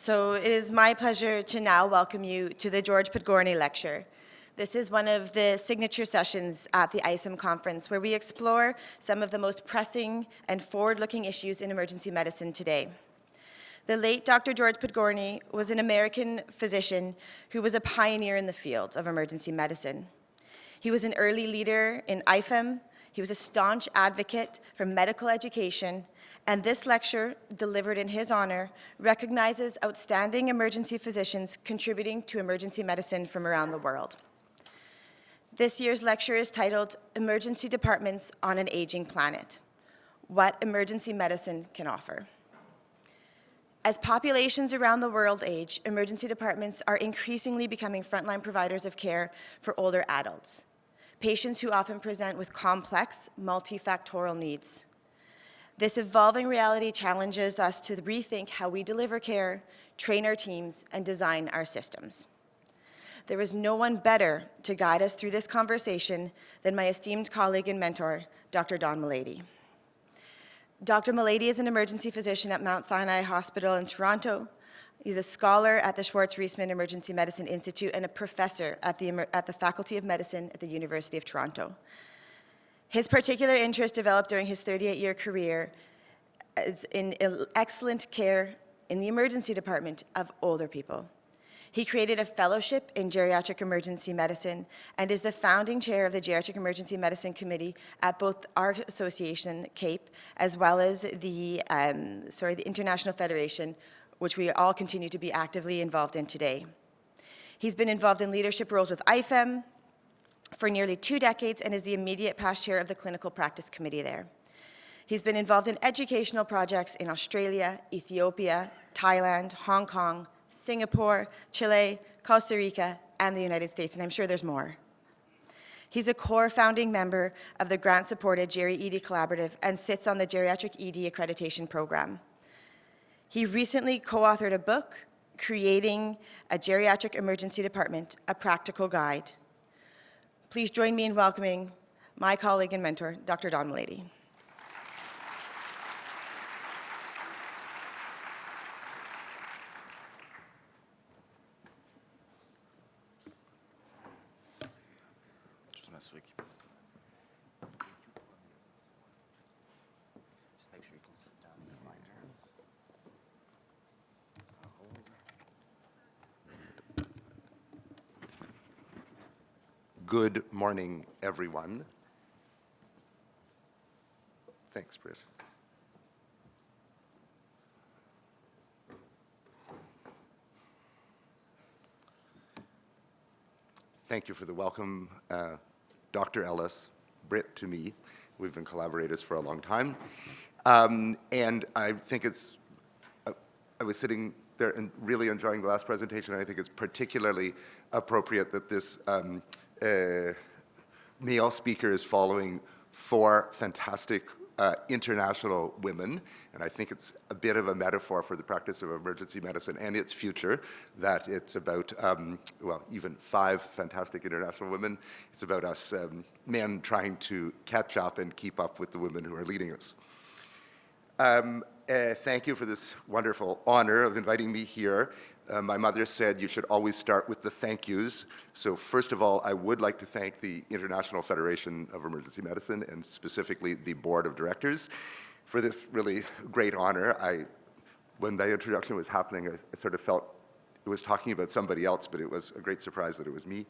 So it is my pleasure to now welcome you to the George Podgorny Lecture. This is one of the signature sessions at the ICEM conference where we explore some of the most pressing and forward-looking issues in emergency medicine today. The late Dr. George Podgorny was an American physician who was a pioneer in the field of emergency medicine. He was an early leader in IFEM. He was a staunch advocate for medical education, and this lecture, delivered in his honor, recognizes outstanding emergency physicians contributing to emergency medicine from around the world. This year's lecture is titled Emergency Departments on an Aging Planet: What Emergency Medicine Can Offer. As populations around the world age, emergency departments are increasingly becoming frontline providers of care for older adults, patients who often present with complex, multifactorial needs. This evolving reality challenges us to rethink how we deliver care, train our teams, and design our systems. There is no one better to guide us through this conversation than my esteemed colleague and mentor, Dr. Don Mulady. Dr. Mulady is an emergency physician at Mount Sinai Hospital in Toronto. He's a scholar at the Schwartz-Reisman Emergency Medicine Institute and a professor at the Faculty of Medicine at the University of Toronto. His particular interest developed during his 38-year career is in excellent care in the emergency department of older people. He created a fellowship in geriatric emergency medicine and is the founding chair of the Geriatric Emergency Medicine Committee at both our association, CAPE, as well as the International Federation, which we all continue to be actively involved in today. He's been involved in leadership roles with IFEM for nearly 2 decades and is the immediate past chair of the Clinical Practice Committee there. He's been involved in educational projects in Australia, Ethiopia, Thailand, Hong Kong, Singapore, Chile, Costa Rica, and the United States, and I'm sure there's more. He's a core founding member of the grant-supported Geri ED Collaborative and sits on the Geriatric ED Accreditation Program. He recently co-authored a book, Creating a Geriatric Emergency Department, A Practical Guide. Please join me in welcoming my colleague and mentor, Dr. Don Mulady. Just make sure you can sit down behind her. Good morning, everyone. Thanks, Britt. Thank you for the welcome, Dr. Ellis, Britt to me. We've been collaborators for a long time. And I think I was sitting there and really enjoying the last presentation, and I think it's particularly appropriate that this male speaker is following 4 fantastic international women, and I think it's a bit of a metaphor for the practice of emergency medicine and its future, that it's about, well, even 5 fantastic international women. It's about us men trying to catch up and keep up with the women who are leading us. Thank you for this wonderful honor of inviting me here. My mother said you should always start with the thank yous. So first of all, I would like to thank the International Federation of Emergency Medicine and specifically the Board of Directors for this really great honor. When that introduction was happening, I sort of felt it was talking about somebody else, but it was a great surprise that it was me.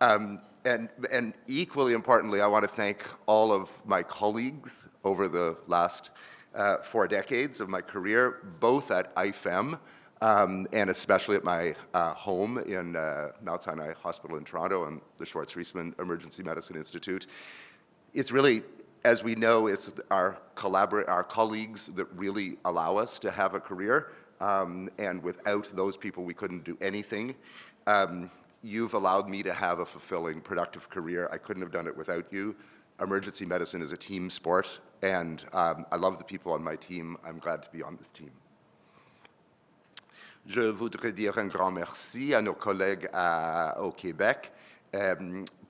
And equally importantly, I want to thank all of my colleagues over the last 4 decades of my career, both at IFEM and especially at my home in Mount Sinai Hospital in Toronto and the Schwartz-Reisman Emergency Medicine Institute. It's really, as we know, it's our colleagues that really allow us to have a career, and without those people, we couldn't do anything. You've allowed me to have a fulfilling, productive career. I couldn't have done it without you. Emergency medicine is a team sport, and I love the people on my team. I'm glad to be on this team. Je voudrais dire un grand merci à nos collègues au Québec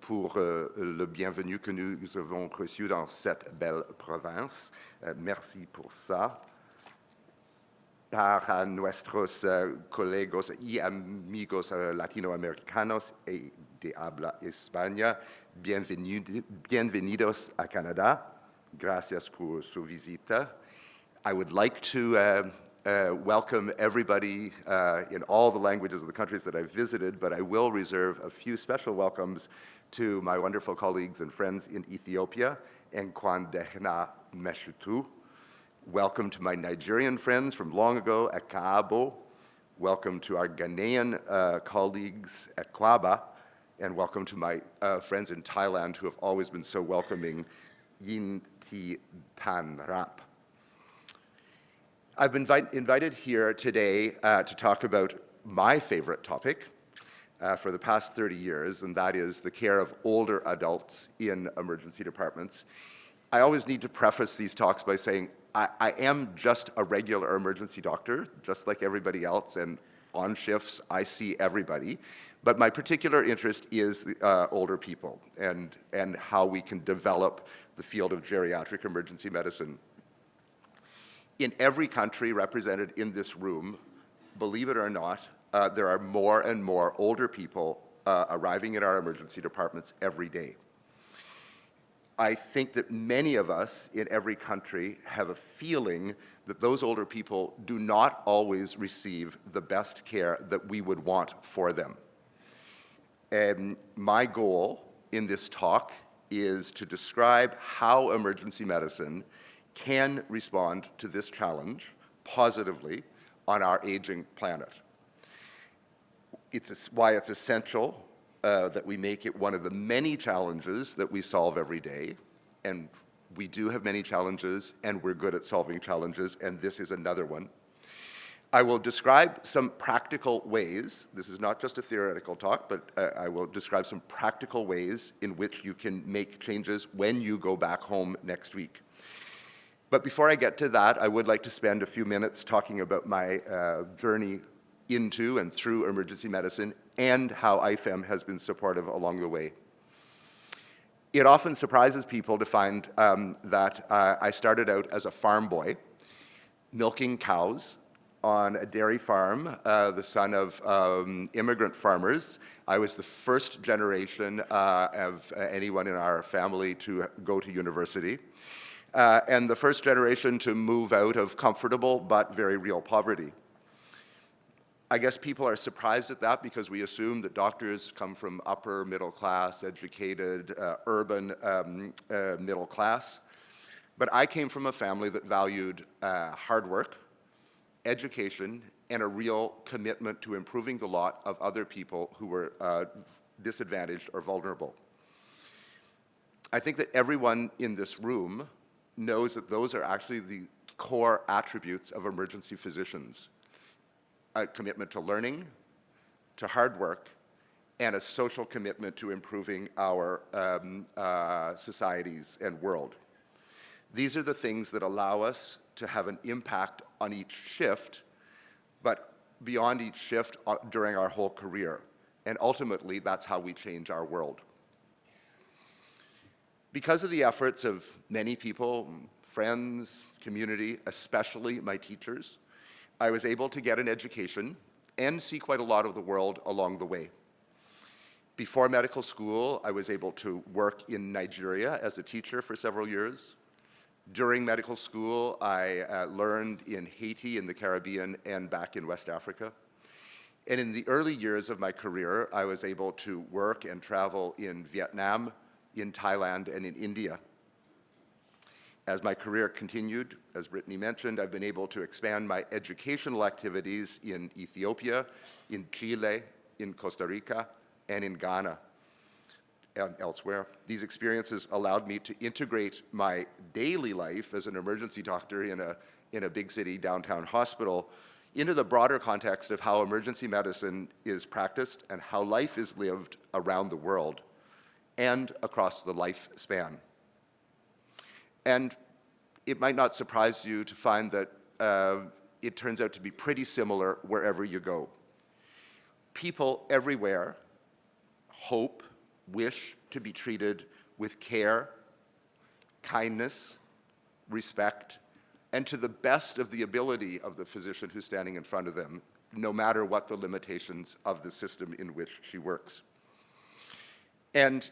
pour le bienvenue que nous avons reçu dans cette belle province. Merci pour ça. para nuestros colegas y amigos latinoamericanos y de habla España, bienvenidos a Canadá. Gracias por su visita. I would like to welcome everybody in all the languages of the countries that I've visited, but I will reserve a few special welcomes to my wonderful colleagues and friends in Ethiopia, Nkwan Dehna Meshutu. Welcome to my Nigerian friends from long ago at Kaabo. Welcome to our Ghanaian colleagues at Kwaba. And welcome to my friends in Thailand who have always been so welcoming, Yin Ti Pan Rap. I've been invited here today to talk about my favorite topic for the past 30 years, and that is the care of older adults in emergency departments. I always need to preface these talks by saying I am just a regular emergency doctor, just like everybody else, and on shifts I see everybody. But my particular interest is older people and how we can develop the field of geriatric emergency medicine. In every country represented in this room, believe it or not, there are more and more older people arriving in our emergency departments every day. I think that many of us in every country have a feeling that those older people do not always receive the best care that we would want for them. And my goal in this talk is to describe how emergency medicine can respond to this challenge positively on our aging planet. It's why it's essential that we make it one of the many challenges that we solve every day. And we do have many challenges, and we're good at solving challenges, and this is another one. I will describe some practical ways. This is not just a theoretical talk, but I will describe some practical ways in which you can make changes when you go back home next week. But before I get to that, I would like to spend a few minutes talking about my journey into and through emergency medicine and how ICEM has been supportive along the way. It often surprises people to find that I started out as a farm boy, milking cows on a dairy farm, the son of immigrant farmers. I was the first generation of anyone in our family to go to university. And the first generation to move out of comfortable but very real poverty. I guess people are surprised at that because we assume that doctors come from upper middle class, educated, urban middle class. But I came from a family that valued hard work, education, and a real commitment to improving the lot of other people who were disadvantaged or vulnerable. I think that everyone in this room knows that those are actually the core attributes of emergency physicians. A commitment to learning, to hard work, and a social commitment to improving our societies and world. These are the things that allow us to have an impact on each shift, but beyond each shift during our whole career. And ultimately, that's how we change our world. Because of the efforts of many people, friends, community, especially my teachers, I was able to get an education and see quite a lot of the world along the way. Before medical school, I was able to work in Nigeria as a teacher for several years. During medical school, I learned in Haiti, in the Caribbean, and back in West Africa. And in the early years of my career, I was able to work and travel in Vietnam, in Thailand, and in India. As my career continued, as Brittany mentioned, I've been able to expand my educational activities in Ethiopia, in Chile, in Costa Rica, and in Ghana, and elsewhere. These experiences allowed me to integrate my daily life as an emergency doctor in a big city downtown hospital into the broader context of how emergency medicine is practiced and how life is lived around the world and across the lifespan. And it might not surprise you to find that it turns out to be pretty similar wherever you go. People everywhere hope, wish to be treated with care, kindness, respect, and to the best of the ability of the physician who's standing in front of them, no matter what the limitations of the system in which she works. And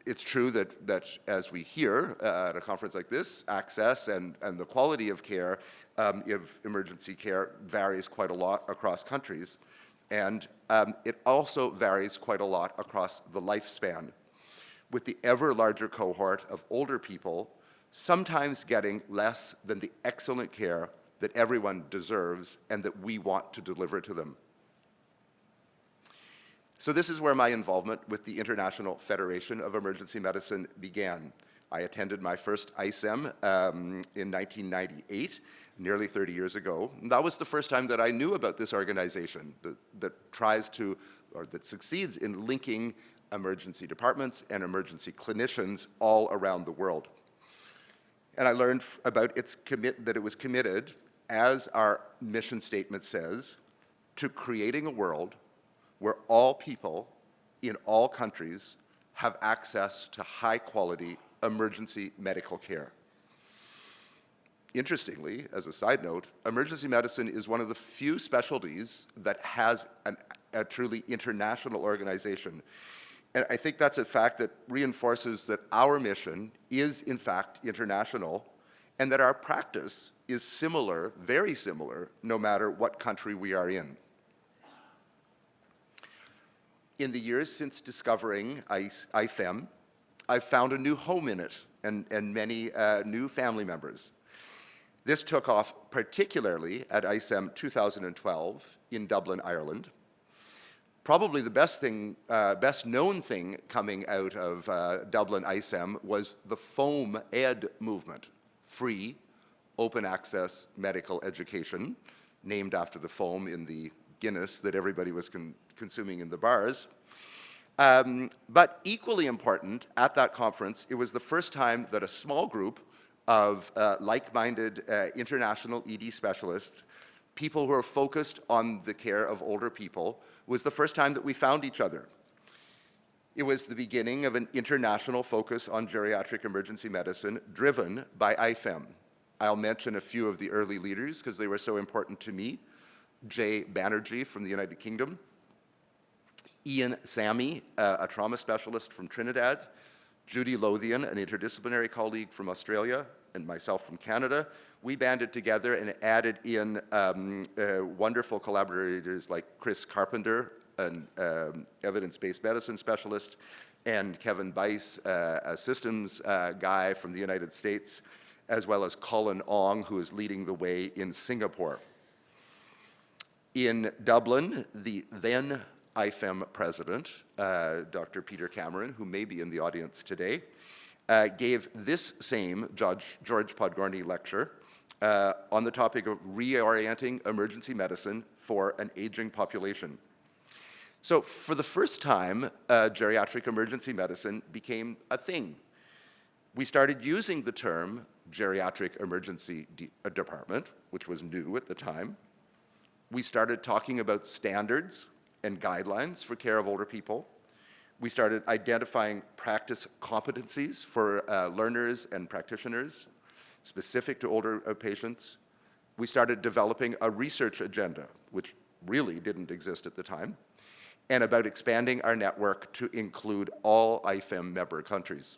it's true that as we hear at a conference like this, access and the quality of care, of emergency care, varies quite a lot across countries. And it also varies quite a lot across the lifespan, with the ever larger cohort of older people sometimes getting less than the excellent care that everyone deserves and that we want to deliver to them. So this is where my involvement with the International Federation of Emergency Medicine began. I attended my first ICEM in 1998, nearly 30 years ago. And that was the first time that I knew about this organization that tries to, or that succeeds in linking emergency departments and emergency clinicians all around the world. And I learned about that it was committed, as our mission statement says, to creating a world where all people in all countries have access to high-quality emergency medical care. Interestingly, as a side note, emergency medicine is one of the few specialties that has a truly international organization. And I think that's a fact that reinforces that our mission is, in fact, international, and that our practice is similar, very similar, no matter what country we are in. In the years since discovering ICEM, I've found a new home in it and many new family members. This took off particularly at ICEM 2012 in Dublin, Ireland. Probably the best known thing coming out of Dublin ICEM was the FOAM Ed movement, free, open access medical education, named after the foam in the Guinness that everybody was consuming in the bars. But equally important, at that conference, it was the first time that a small group of like-minded international ED specialists, people who are focused on the care of older people, was the first time that we found each other. It was the beginning of an international focus on geriatric emergency medicine driven by IFEM. I'll mention a few of the early leaders because they were so important to me. Jay Banerjee from the United Kingdom, Ian Sammy, a trauma specialist from Trinidad, Judy Lothian, an interdisciplinary colleague from Australia, and myself from Canada. We banded together and added in wonderful collaborators like Chris Carpenter, an evidence-based medicine specialist, and Kevin Bice, a systems guy from the United States, as well as Colin Ong, who is leading the way in Singapore. In Dublin, the then IFEM president, Dr. Peter Cameron, who may be in the audience today, gave this same George Podgorny lecture on the topic of reorienting emergency medicine for an aging population. So for the first time, geriatric emergency medicine became a thing. We started using the term geriatric emergency department, which was new at the time. We started talking about standards and guidelines for care of older people. We started identifying practice competencies for learners and practitioners specific to older patients. We started developing a research agenda, which really didn't exist at the time, and about expanding our network to include all IFEM member countries.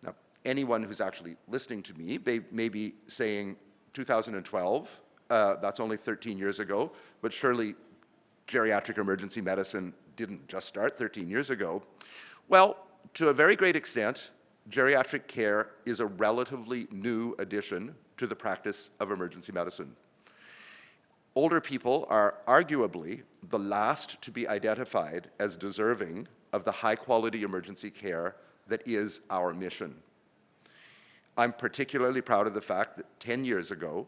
Now, anyone who's actually listening to me may be saying 2012, that's only 13 years ago, but surely geriatric emergency medicine didn't just start 13 years ago. Well, to a very great extent, geriatric care is a relatively new addition to the practice of emergency medicine. Older people are arguably the last to be identified as deserving of the high-quality emergency care that is our mission. I'm particularly proud of the fact that 10 years ago,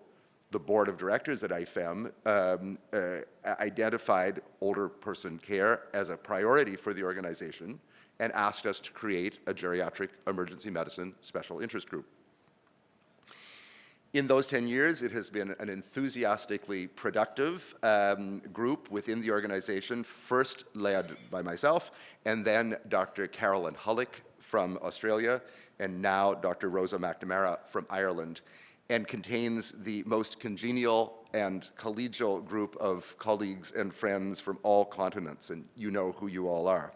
the board of directors at IFEM identified older person care as a priority for the organization and asked us to create a geriatric emergency medicine special interest group. In those 10 years, it has been an enthusiastically productive group within the organization, first led by myself, and then Dr. Carolyn Hullick from Australia, and now Dr. Rosa McNamara from Ireland, and contains the most congenial and collegial group of colleagues and friends from all continents, and you know who you all are.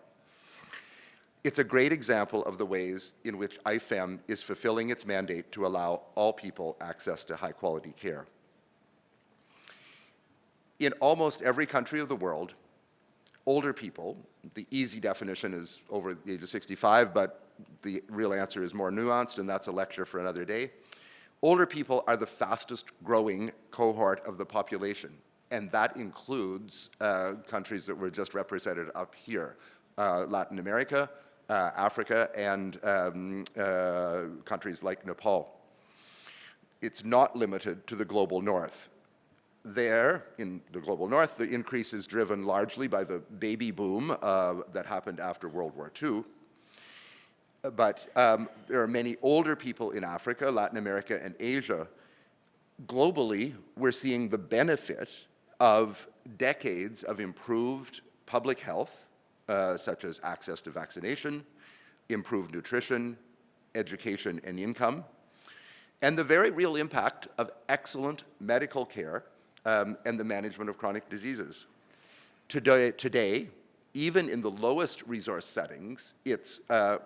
It's a great example of the ways in which ICEM is fulfilling its mandate to allow all people access to high-quality care. In almost every country of the world, older people, the easy definition is over the age of 65, but the real answer is more nuanced, and that's a lecture for another day. Older people are the fastest growing cohort of the population, and that includes countries that were just represented up here, Latin America, Africa, and countries like Nepal. It's not limited to the global north. There, in the global north, the increase is driven largely by the baby boom that happened after World War II. But there are many older people in Africa, Latin America, and Asia. Globally, we're seeing the benefit of decades of improved public health, such as access to vaccination, improved nutrition, education, and income, and the very real impact of excellent medical care and the management of chronic diseases. Today, even in the lowest resource settings, it's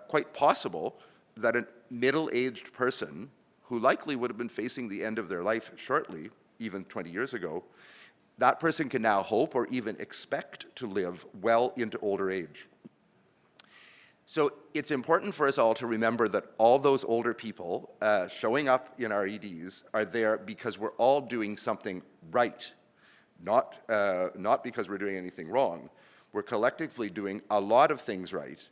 quite possible that a middle-aged person who likely would have been facing the end of their life shortly, even 20 years ago, that person can now hope or even expect to live well into older age. So it's important for us all to remember that all those older people showing up in our EDs are there because we're all doing something right, not because we're doing anything wrong. We're collectively doing a lot of things right,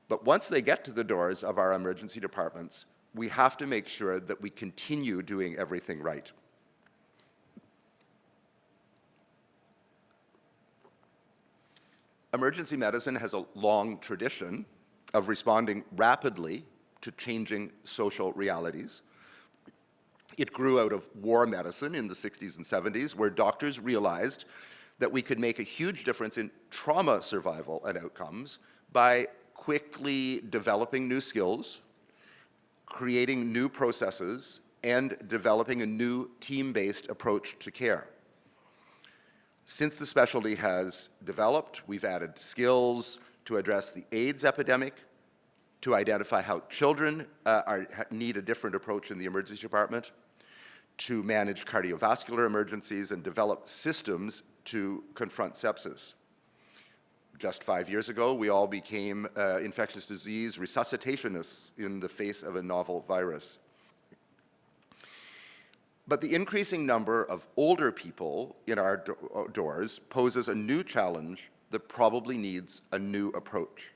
but once they get to the doors of our emergency departments, we have to make sure that we continue doing everything right. Emergency medicine has a long tradition of responding rapidly to changing social realities. It grew out of war medicine in the 60s and 70s, where doctors realized that we could make a huge difference in trauma survival and outcomes by quickly developing new skills, creating new processes, and developing a new team-based approach to care. Since the specialty has developed, we've added skills to address the AIDS epidemic, to identify how children need a different approach in the emergency department, to manage cardiovascular emergencies, and develop systems to confront sepsis. Just 5 years ago, we all became infectious disease resuscitationists in the face of a novel virus. But the increasing number of older people in our doors poses a new challenge that probably needs a new approach.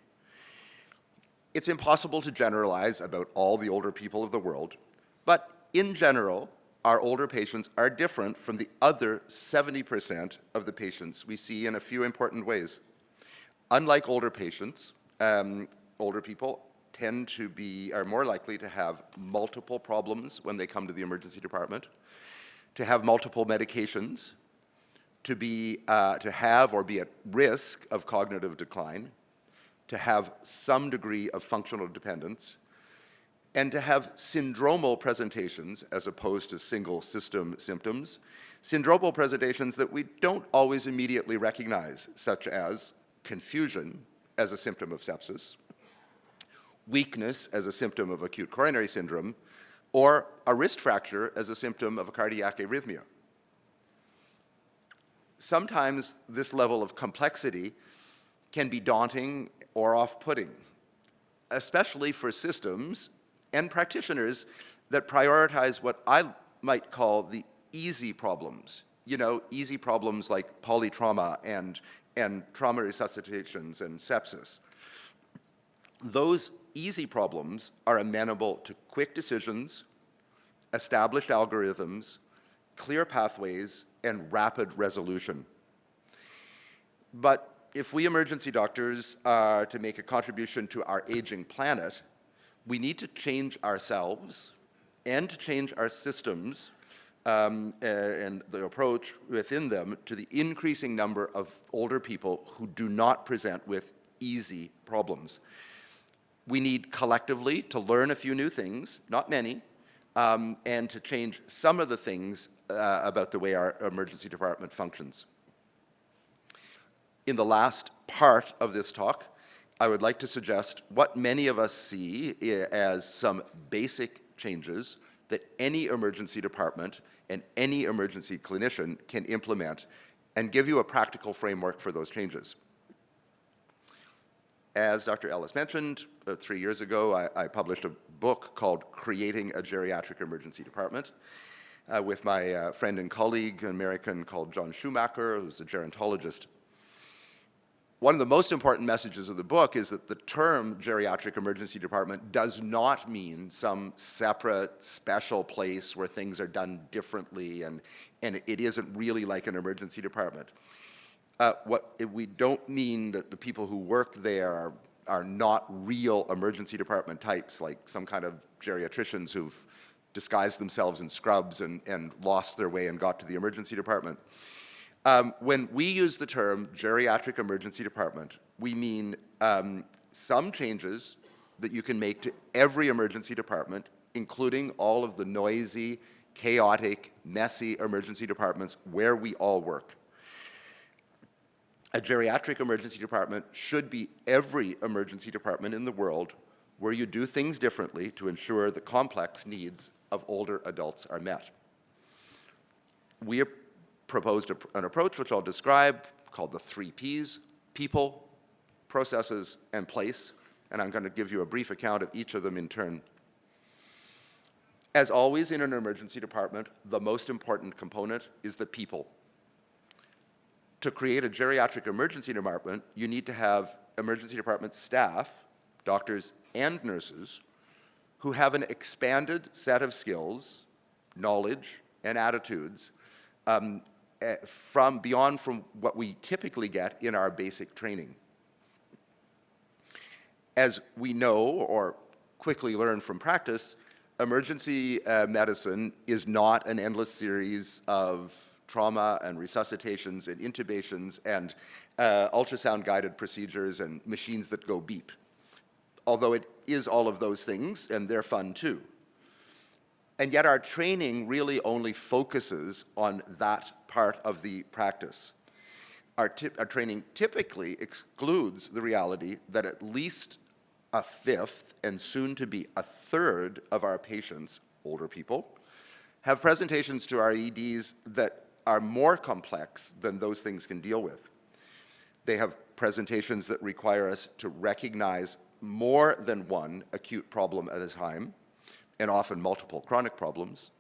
It's impossible to generalize about all the older people of the world, but in general, our older patients are different from the other 70% of the patients we see in a few important ways. Unlike older patients, older people are more likely to have multiple problems when they come to the emergency department, to have multiple medications, to have or be at risk of cognitive decline, to have some degree of functional dependence, and to have syndromal presentations as opposed to single system symptoms, syndromal presentations that we don't always immediately recognize, such as confusion as a symptom of sepsis, weakness as a symptom of acute coronary syndrome, or a wrist fracture as a symptom of a cardiac arrhythmia. Sometimes this level of complexity can be daunting or off-putting, especially for systems and practitioners that prioritize what I might call the easy problems. You know, easy problems like polytrauma and trauma resuscitations and sepsis. Those easy problems are amenable to quick decisions, established algorithms, clear pathways, and rapid resolution. But if we emergency doctors are to make a contribution to our aging planet, we need to change ourselves and to change our systems and the approach within them to the increasing number of older people who do not present with easy problems. We need collectively to learn a few new things, not many, and to change some of the things about the way our emergency department functions. In the last part of this talk, I would like to suggest what many of us see as some basic changes that any emergency department and any emergency clinician can implement, and give you a practical framework for those changes. As Dr. Ellis mentioned, 3 years ago, I published a book called Creating a Geriatric Emergency Department with my friend and colleague, an American called John Schumacher, who's a gerontologist. One of the most important messages of the book is that the term geriatric emergency department does not mean some separate, special place where things are done differently, and it isn't really like an emergency department. We don't mean that the people who work there are not real emergency department types, like some kind of geriatricians who've disguised themselves in scrubs and lost their way and got to the emergency department. When we use the term geriatric emergency department, we mean some changes that you can make to every emergency department, including all of the noisy, chaotic, messy emergency departments where we all work. A geriatric emergency department should be every emergency department in the world where you do things differently to ensure the complex needs of older adults are met. We proposed an approach which I'll describe called the 3 Ps: people, processes, and place, and I'm going to give you a brief account of each of them in turn. As always in an emergency department, the most important component is the people. To create a geriatric emergency department, you need to have emergency department staff, doctors and nurses, who have an expanded set of skills, knowledge, and attitudes beyond what we typically get in our basic training. As we know or quickly learn from practice, emergency medicine is not an endless series of trauma and resuscitations and intubations and ultrasound-guided procedures and machines that go beep. Although it is all of those things, and they're fun too. And yet our training really only focuses on that part of the practice. Our training typically excludes the reality that at least a fifth, and soon to be a third, of our patients, older people, have presentations to our EDs that are more complex than those things can deal with. They have presentations that require us to recognize more than one acute problem at a time, and often multiple chronic problems,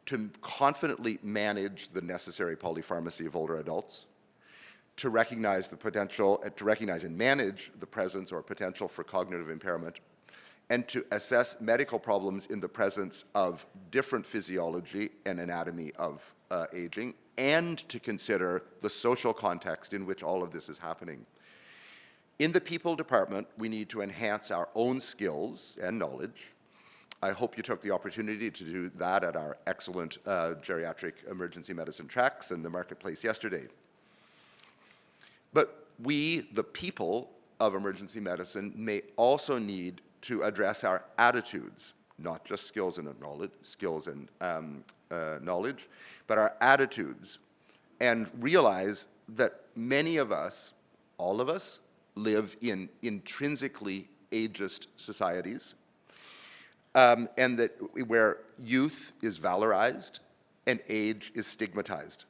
to confidently manage the necessary polypharmacy of older adults, to recognize the potential, to recognize and manage the presence or potential for cognitive impairment, and to assess medical problems in the presence of different physiology and anatomy of aging, and to consider the social context in which all of this is happening. In the people department, we need to enhance our own skills and knowledge. I hope you took the opportunity to do that at our excellent geriatric emergency medicine tracks in the marketplace yesterday. But we, the people of emergency medicine, may also need to address our attitudes, not just skills and knowledge, but our attitudes, and realize that many of us, all of us, live in intrinsically ageist societies, and that where youth is valorized and age is stigmatized.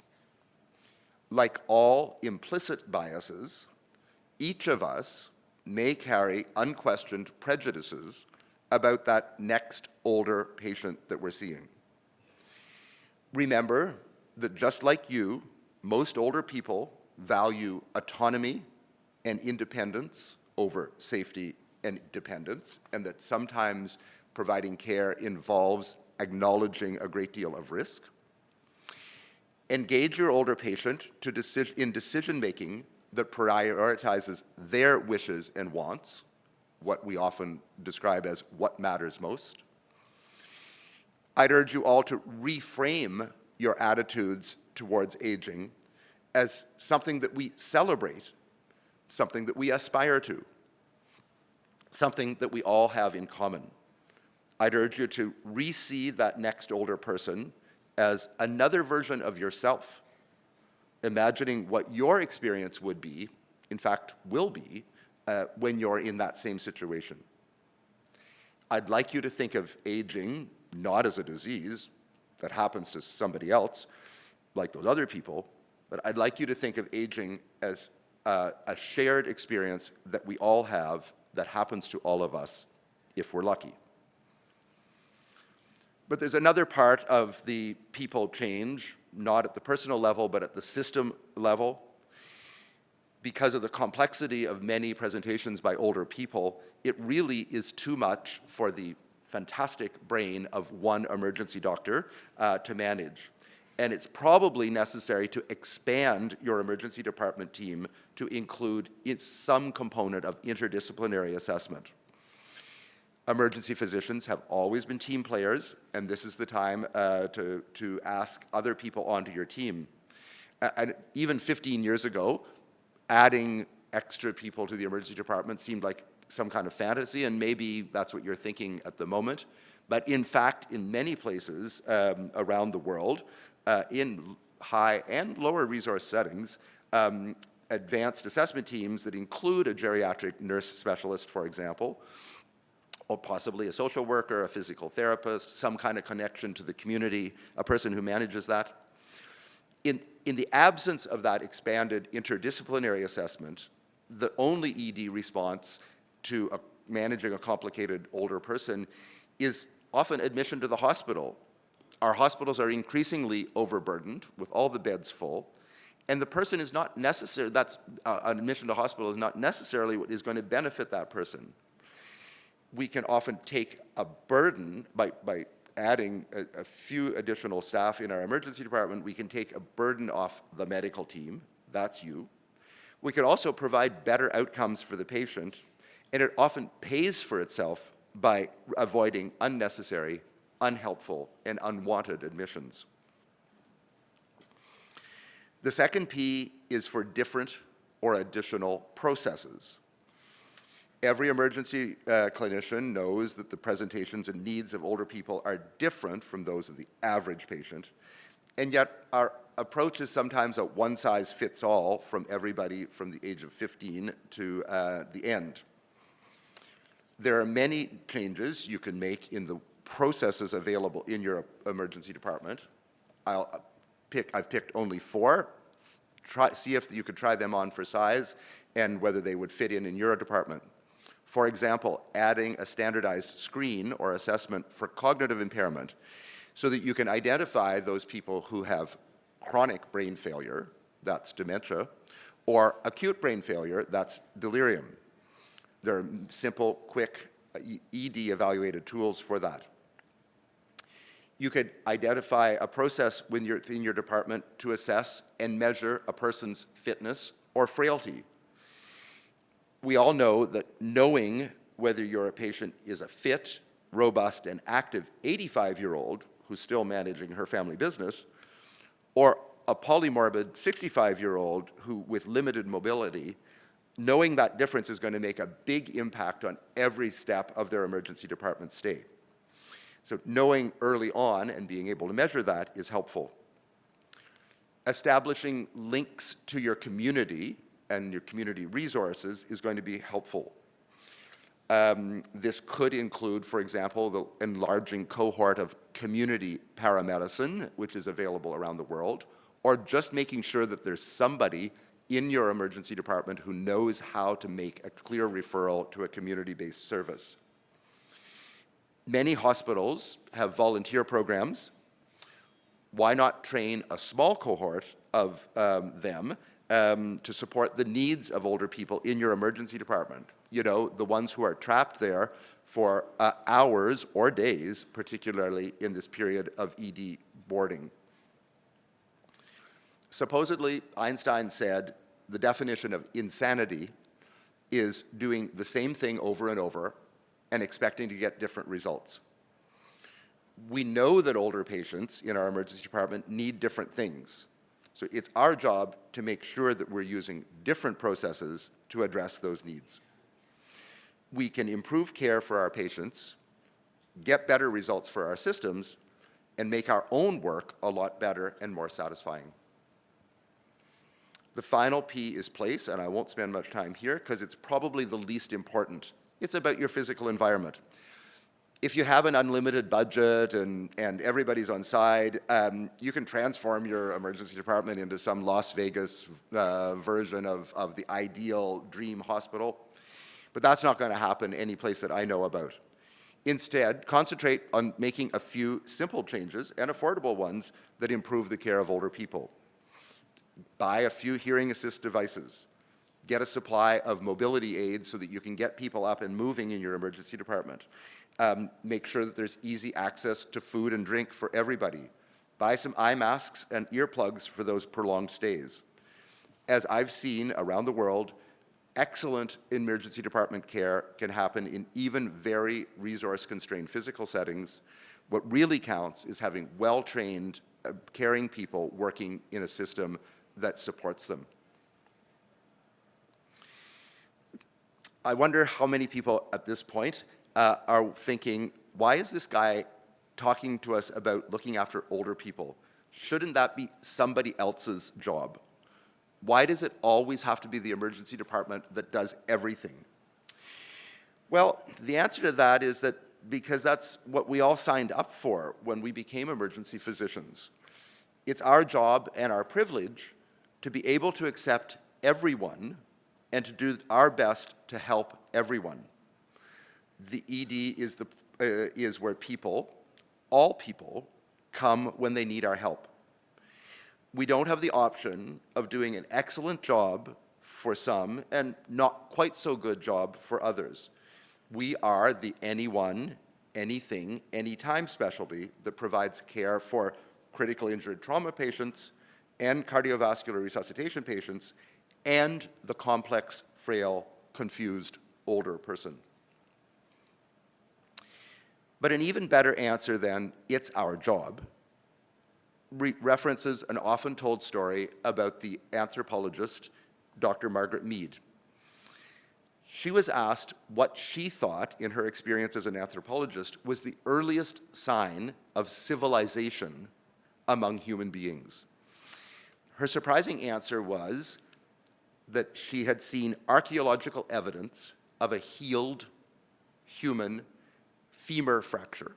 Like all implicit biases, each of us may carry unquestioned prejudices about that next older patient that we're seeing. Remember that just like you, most older people value autonomy and independence over safety and dependence, and that sometimes providing care involves acknowledging a great deal of risk. Engage your older patient in decision-making that prioritizes their wishes and wants, what we often describe as what matters most. I'd urge you all to reframe your attitudes towards aging as something that we celebrate, something that we aspire to. something that we all have in common. I'd urge you to re-see that next older person as another version of yourself, imagining what your experience would be, in fact, will be, when you're in that same situation. I'd like you to think of aging not as a disease that happens to somebody else, like those other people, but I'd like you to think of aging as a shared experience that we all have that happens to all of us if we're lucky. But there's another part of the people change, not at the personal level, but at the system level. Because of the complexity of many presentations by older people, it really is too much for the fantastic brain of one emergency doctor to manage. And it's probably necessary to expand your emergency department team to include some component of interdisciplinary assessment. Emergency physicians have always been team players, and this is the time to ask other people onto your team. And even 15 years ago, adding extra people to the emergency department seemed like some kind of fantasy, and maybe that's what you're thinking at the moment. But in fact, in many places around the world, in high and lower resource settings, advanced assessment teams that include a geriatric nurse specialist, for example, or possibly a social worker, a physical therapist, some kind of connection to the community, a person who manages that. In the absence of that expanded interdisciplinary assessment, the only ED response to managing a complicated older person is often admission to the hospital. Our hospitals are increasingly overburdened with all the beds full, and the person is not necessary, an admission to hospital is not necessarily what is going to benefit that person. We can often take a burden by adding a few additional staff in our emergency department. We can take a burden off the medical team, that's you. We can also provide better outcomes for the patient, and it often pays for itself by avoiding unnecessary, unhelpful, and unwanted admissions. The second P is for different or additional processes. Every emergency clinician knows that the presentations and needs of older people are different from those of the average patient, and yet our approach is sometimes a one-size-fits-all from everybody from the age of 15 to the end. There are many changes you can make in the processes available in your emergency department. I've picked only 4. See if you could try them on for size and whether they would fit in your department. For example, adding a standardized screen or assessment for cognitive impairment so that you can identify those people who have chronic brain failure, that's dementia, or acute brain failure, that's delirium. There are simple, quick, ED-evaluated tools for that. You could identify a process within your department to assess and measure a person's fitness or frailty. We all know that knowing whether your patient is a fit, robust, and active 85-year-old who's still managing her family business, or a polymorbid 65-year-old who with limited mobility, knowing that difference is going to make a big impact on every step of their emergency department stay. So knowing early on and being able to measure that is helpful. Establishing links to your community and your community resources is going to be helpful. This could include, for example, the enlarging cohort of community paramedicine, which is available around the world, or just making sure that there's somebody in your emergency department who knows how to make a clear referral to a community-based service. Many hospitals have volunteer programs. Why not train a small cohort of them to support the needs of older people in your emergency department? You know, the ones who are trapped there for hours or days, particularly in this period of ED boarding. Supposedly, Einstein said the definition of insanity is doing the same thing over and over and expecting to get different results. We know that older patients in our emergency department need different things. So it's our job to make sure that we're using different processes to address those needs. we can improve care for our patients, get better results for our systems, and make our own work a lot better and more satisfying. The final P is place, and I won't spend much time here because it's probably the least important. It's about your physical environment. If you have an unlimited budget and everybody's on side, you can transform your emergency department into some Las Vegas version of the ideal dream hospital. But that's not going to happen any place that I know about. Instead, concentrate on making a few simple changes and affordable ones that improve the care of older people. Buy a few hearing assist devices. Get a supply of mobility aids so that you can get people up and moving in your emergency department. Make sure that there's easy access to food and drink for everybody. Buy some eye masks and earplugs for those prolonged stays. As I've seen around the world, excellent emergency department care can happen in even very resource-constrained physical settings. What really counts is having well-trained, caring people working in a system that supports them. I wonder how many people at this point are thinking, why is this guy talking to us about looking after older people? Shouldn't that be somebody else's job? Why does it always have to be the emergency department that does everything? Well, the answer to that is that because that's what we all signed up for when we became emergency physicians. It's our job and our privilege to be able to accept everyone and to do our best to help everyone. The ED is where people, all people, come when they need our help. We don't have the option of doing an excellent job for some and not quite so good job for others. We are the anyone, anything, anytime specialty that provides care for critically injured trauma patients and cardiovascular resuscitation patients and the complex, frail, confused older person. But an even better answer than "it's our job" references an often told story about the anthropologist Dr. Margaret Mead. She was asked what she thought, in her experience as an anthropologist, was the earliest sign of civilization among human beings. Her surprising answer was that she had seen archaeological evidence of a healed human femur fracture.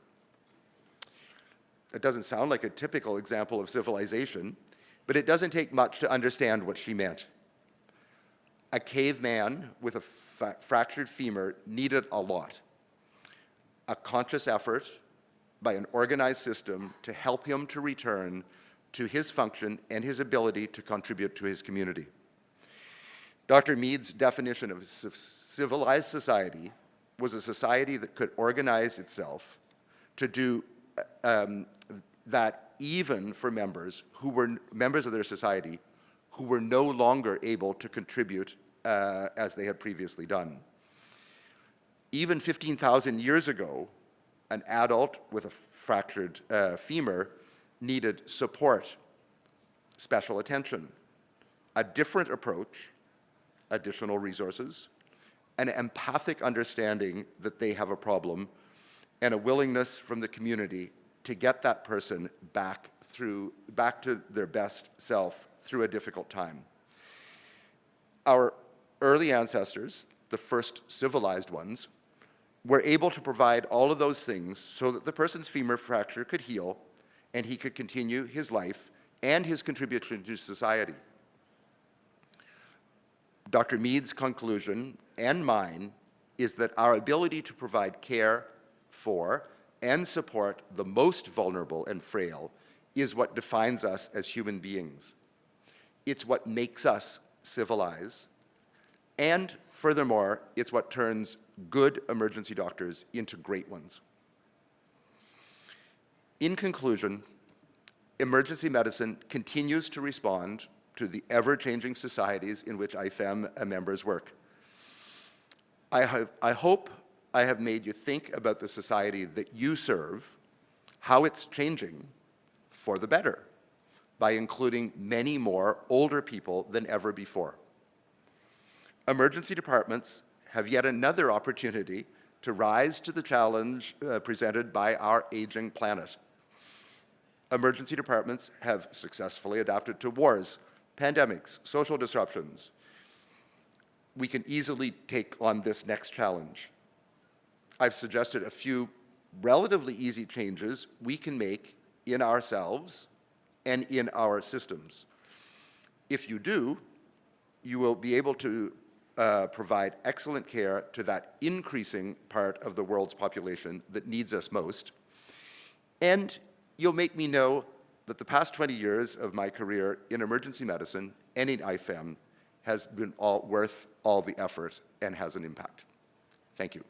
It doesn't sound like a typical example of civilization, but it doesn't take much to understand what she meant. A caveman with a fractured femur needed a lot. A conscious effort by an organized system to help him to return to his function and his ability to contribute to his community. Dr. Mead's definition of civilized society was a society that could organize itself to do that even for members who were members of their society who were no longer able to contribute as they had previously done. Even 15,000 years ago, an adult with a fractured femur needed support, special attention, a different approach, additional resources, an empathic understanding that they have a problem, and a willingness from the community to get that person back to their best self through a difficult time. Our early ancestors, the first civilized ones, were able to provide all of those things so that the person's femur fracture could heal and he could continue his life and his contribution to society. Dr. Mead's conclusion, and mine, is that our ability to provide care for and support the most vulnerable and frail is what defines us as human beings. It's what makes us civilize. And furthermore, it's what turns good emergency doctors into great ones. In conclusion, emergency medicine continues to respond to the ever-changing societies in which ICEM members work. I hope I have made you think about the society that you serve, how it's changing for the better, by including many more older people than ever before. Emergency departments have yet another opportunity to rise to the challenge presented by our aging planet. Emergency departments have successfully adapted to wars, pandemics, social disruptions. We can easily take on this next challenge. I've suggested a few relatively easy changes we can make in ourselves and in our systems. If you do, you will be able to provide excellent care to that increasing part of the world's population that needs us most. And you'll make me know that the past 20 years of my career in emergency medicine and in IFEM has been worth all the effort and has an impact. Thank you.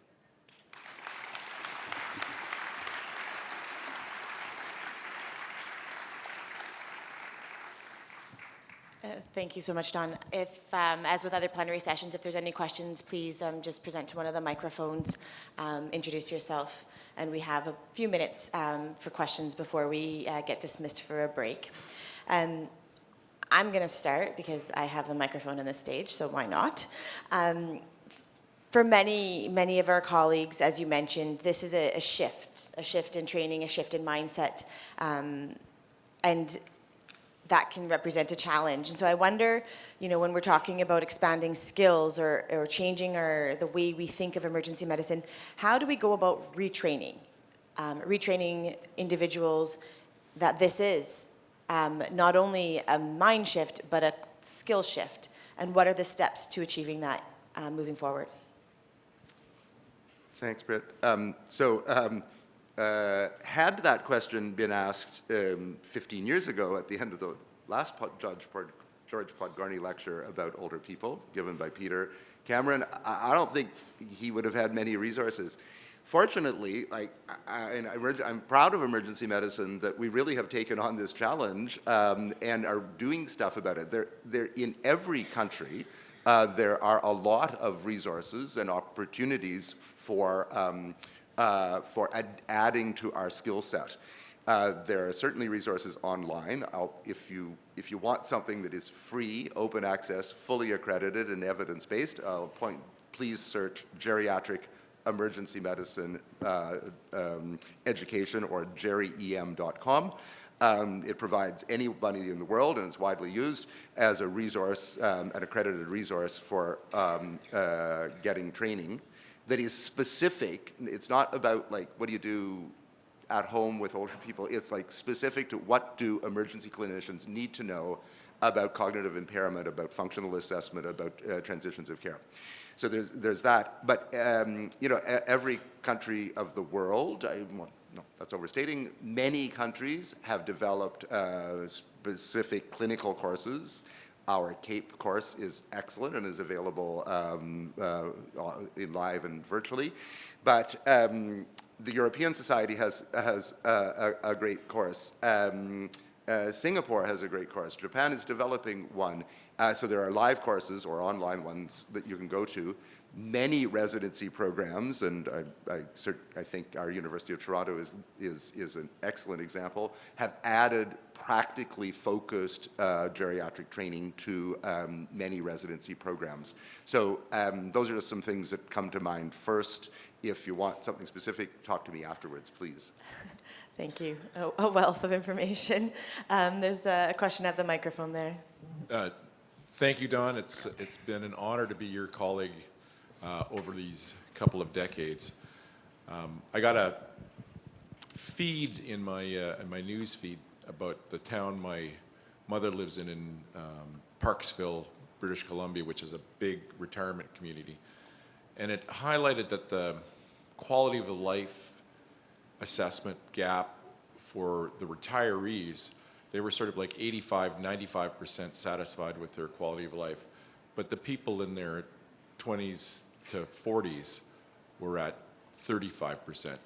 Thank you so much, Don. If, as with other plenary sessions, if there's any questions, please just present to one of the microphones, introduce yourself, and we have a few minutes for questions before we get dismissed for a break. I'm going to start because I have the microphone on the stage, so why not? For many of our colleagues, as you mentioned, this is a shift in training, a shift in mindset, and that can represent a challenge. And so I wonder, when we're talking about expanding skills or changing the way we think of emergency medicine, how do we go about retraining individuals that this is not only a mind shift, but a skill shift? And what are the steps to achieving that moving forward? Thanks, Britt. Had that question been asked 15 years ago at the end of the last George Podgorny lecture about older people, given by Peter Cameron, I don't think he would have had many resources. Fortunately, I'm proud of emergency medicine that we really have taken on this challenge and are doing stuff about it. There in every country, there are a lot of resources and opportunities for adding to our skill set. There are certainly resources online. If you want something that is free, open access, fully accredited, and evidence-based, please search geriatric emergency medicine education or geriem.com. It provides anybody in the world, and it's widely used as a resource, an accredited resource for getting training that is specific. It's not about what do you do at home with older people. It's specific to what do emergency clinicians need to know about cognitive impairment, about functional assessment, about transitions of care. So there's that. But every country of the world, no, that's overstating, many countries have developed specific clinical courses. Our CAPE course is excellent and is available in live and virtually. But the European Society has a great course. Singapore has a great course. Japan is developing one. So there are live courses or online ones that you can go to. Many residency programs, and I think our University of Toronto is an excellent example, have added practically focused geriatric training to many residency programs. So those are just some things that come to mind first. If you want something specific, talk to me afterwards, please. Thank you. A wealth of information. There's a question at the microphone there. Thank you, Don. It's been an honor to be your colleague over these couple of decades. I got a feed in my news feed about the town my mother lives in Parksville, British Columbia, which is a big retirement community. And it highlighted that the quality of the life assessment gap for the retirees, they were sort of 85, 95% satisfied with their quality of life. But the people in their 20s to 40s were at 35%.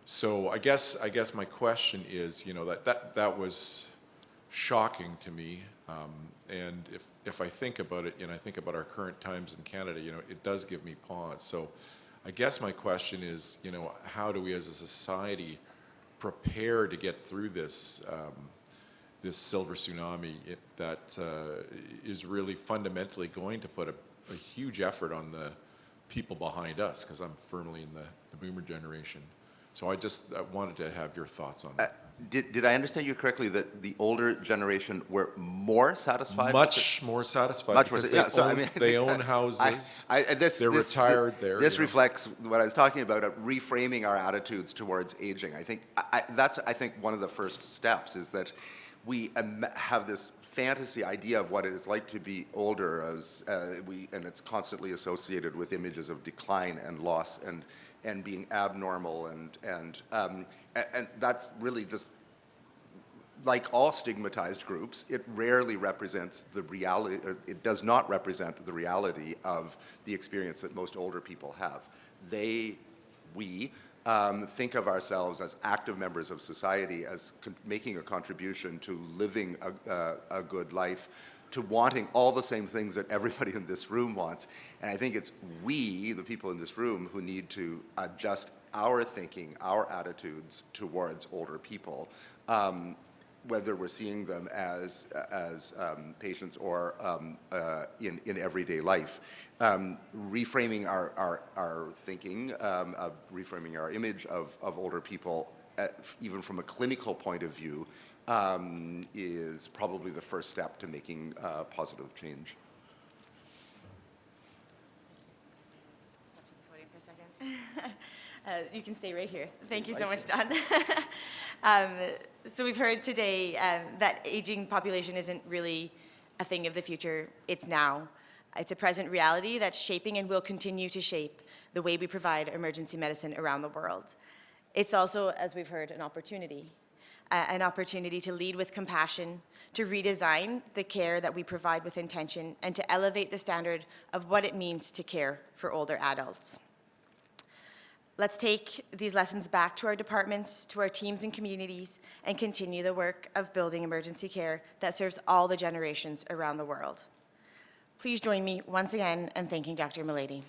So I guess my question is, that was shocking to me. And if I think about it, and I think about our current times in Canada, it does give me pause. So I guess my question is, how do we as a society prepare to get through this this silver tsunami that is really fundamentally going to put a huge effort on people behind us, because I'm firmly in the boomer generation. So I wanted to have your thoughts on that. Did I understand you correctly that the older generation were more satisfied? Much more satisfied Much more. because Yeah, so I mean, they own houses. They're retired there. This you know. reflects what I was talking about, reframing our attitudes towards aging. I think that's one of the first steps is that we have this fantasy idea of what it is like to be older, and it's constantly associated with images of decline and loss and being abnormal and that's really just like all stigmatized groups. It rarely represents the reality, or it does not represent the reality of the experience that most older people have. We think of ourselves as active members of society, as making a contribution to living a good life, to wanting all the same things that everybody in this room wants. And I think it's we, the people in this room, who need to adjust our thinking, our attitudes towards older people, whether we're seeing them as patients or in everyday life. Reframing our thinking, reframing our image of older people, even from a clinical point of view, is probably the first step to making positive change. Step to the podium for a second. You can stay right here. Thank you so much, Don. So we've heard today that aging population isn't really a thing of the future. It's now. It's a present reality that's shaping and will continue to shape the way we provide emergency medicine around the world. It's also, as we've heard, an opportunity to lead with compassion, to redesign the care that we provide with intention, and to elevate the standard of what it means to care for older adults. Let's take these lessons back to our departments, to our teams and communities, and continue the work of building emergency care that serves all the generations around the world. Please join me once again in thanking Dr. Milady.